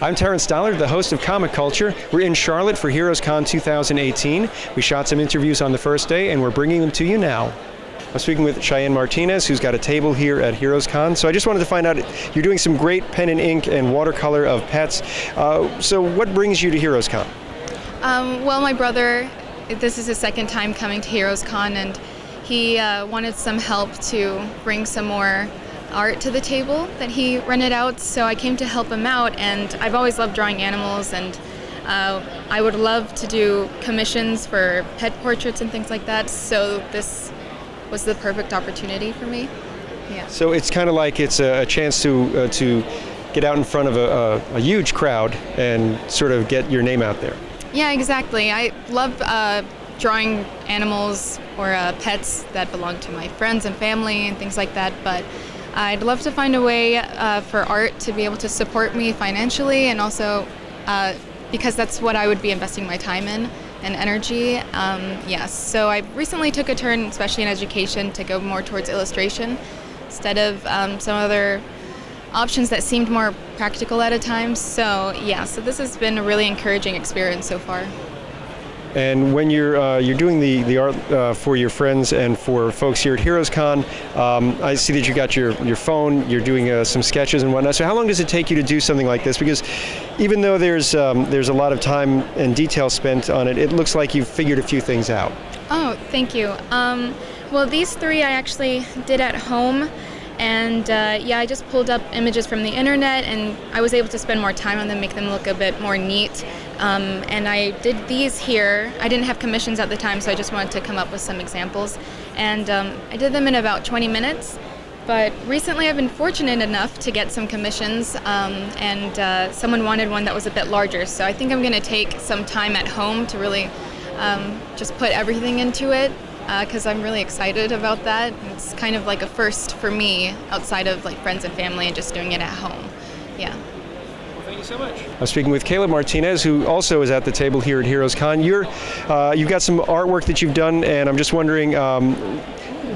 I'm Terrence Dollard, the host of Comic Culture. We're in Charlotte for HeroesCon 2018. We shot some interviews on the first day, and we're bringing them to you now. I'm speaking with Cheyanne Martinez, who's got a table here at HeroesCon. So I just wanted to find out, you're doing some great pen and ink and watercolor of pets. So what brings you to HeroesCon? Well, my brother, this is his second time coming to HeroesCon, and he wanted some help to bring some more art to the table that he rented out, so I came to help him out. And I've always loved drawing animals, and I would love to do commissions for pet portraits and things like that, so this was the perfect opportunity for me. Yeah. So it's kind of like it's a chance to get out in front of a huge crowd and sort of get your name out there. Yeah, exactly. I love drawing animals or pets that belong to my friends and family and things like that, but I'd love to find a way for art to be able to support me financially, and also because that's what I would be investing my time in and energy. Yes, so I recently took a turn, especially in education, to go more towards illustration instead of some other options that seemed more practical at a time. So yeah, so this has been a really encouraging experience so far. And when you're doing the art for your friends and for folks here at HeroesCon, I see that you got your phone, you're doing some sketches and whatnot. So how long does it take you to do something like this? Because even though there's a lot of time and detail spent on it, it looks like you've figured a few things out. Oh, thank you. Well, these three I actually did at home. And yeah, I just pulled up images from the internet, and I was able to spend more time on them, make them look a bit more neat. And I did these here. I didn't have commissions at the time, so I just wanted to come up with some examples. And I did them in about 20 minutes. But recently I've been fortunate enough to get some commissions, and someone wanted one that was a bit larger. So I think I'm going to take some time at home to really just put everything into it, because I'm really excited about that. It's kind of like a first for me outside of like friends and family and just doing it at home. Yeah. Well, thank you so much. I'm speaking with Caleb Martinez, who also is at the table here at HeroesCon. You've got some artwork that you've done, and I'm just wondering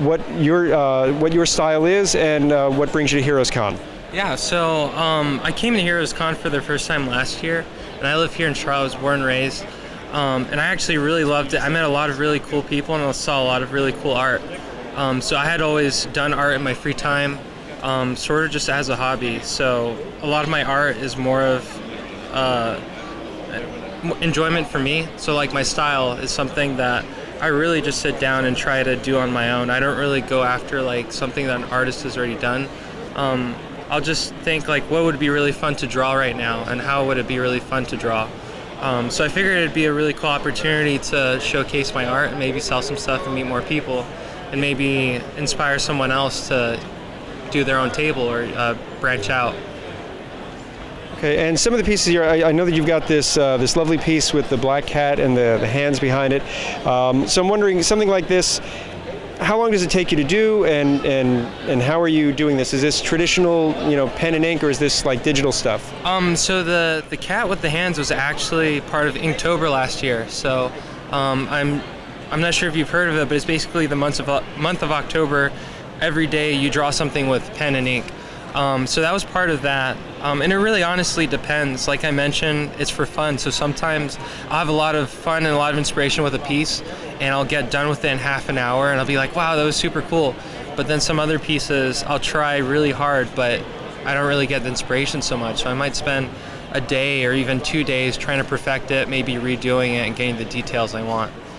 what your style is and what brings you to HeroesCon. Yeah, so I came to HeroesCon for the first time last year, and I live here in Charlotte. I was born and raised. And I actually really loved it. I met a lot of really cool people, and I saw a lot of really cool art. So I had always done art in my free time, sort of just as a hobby. So a lot of my art is more of enjoyment for me. So like my style is something that I really just sit down and try to do on my own. I don't really go after like something that an artist has already done. I'll just think like, what would be really fun to draw right now, and how would it be really fun to draw? So I figured it'd be a really cool opportunity to showcase my art and maybe sell some stuff and meet more people, and maybe inspire someone else to do their own table or branch out. Okay, and some of the pieces here, I know that you've got this lovely piece with the black cat and the hands behind it. So I'm wondering, something like this, how long does it take you to do, and how are you doing this? Is this traditional, pen and ink, or is this like digital stuff? So the cat with the hands was actually part of Inktober last year. So I'm not sure if you've heard of it, but it's basically the month of October. Every day you draw something with pen and ink. So that was part of that. And it really honestly depends. Like I mentioned, it's for fun. So sometimes I'll have a lot of fun and a lot of inspiration with a piece, and I'll get done with it in half an hour, and I'll be like, wow, that was super cool. But then some other pieces, I'll try really hard, but I don't really get the inspiration so much. So I might spend a day or even 2 days trying to perfect it, maybe redoing it and getting the details I want.